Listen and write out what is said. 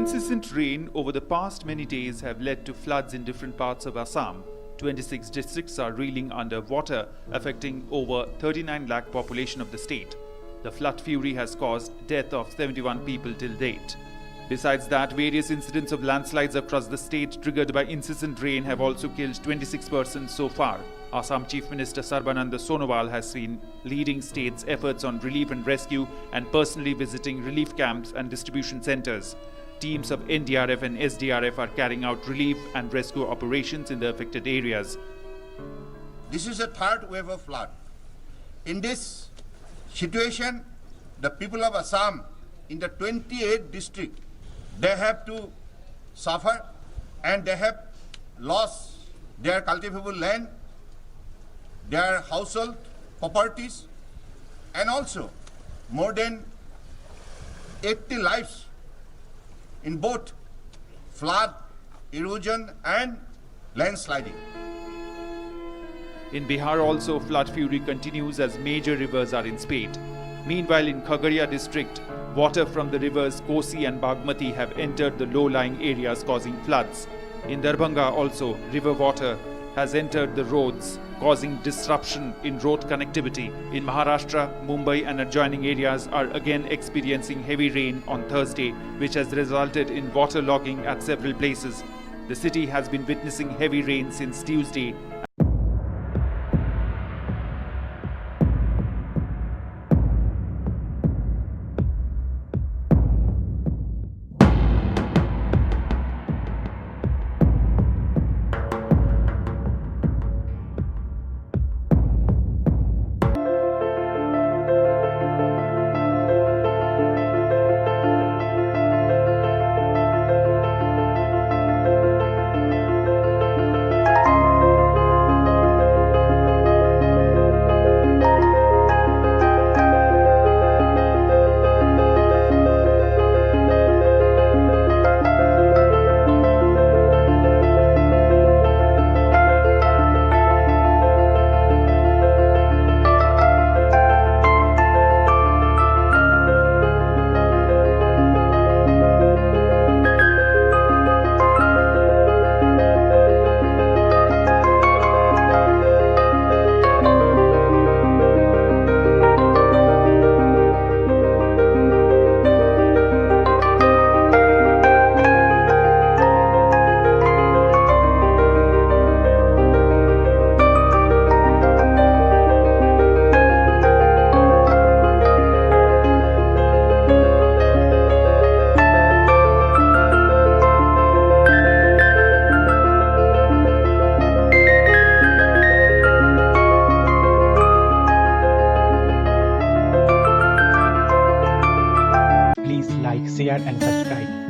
Incessant rain over the past many days have led to floods in different parts of Assam. 26 districts are reeling under water, affecting over 39 lakh population of the state. The flood fury has caused death of 71 people till date. Besides that, various incidents of landslides across the state triggered by incessant rain have also killed 26 persons so far. Assam Chief Minister Sarbananda Sonowal has been leading state's efforts on relief and rescue and personally visiting relief camps and distribution centers. Teams of NDRF and SDRF are carrying out relief and rescue operations in the affected areas. This is a third wave of flood. In this situation, the people of Assam in the 28 districts, they have to suffer and they have lost their cultivable land, their household properties, and also more than 80 lives in both flood, erosion and landsliding. In Bihar also, flood fury continues as major rivers are in spate. Meanwhile, in Kaziranga district, water from the rivers Kosi and Bagmati have entered the low-lying areas causing floods. In Darbhanga also, river water has entered the roads, causing disruption in road connectivity. In Maharashtra, Mumbai and adjoining areas are again experiencing heavy rain on Thursday, which has resulted in waterlogging at several places. The city has been witnessing heavy rain since Tuesday. Please like, share and subscribe.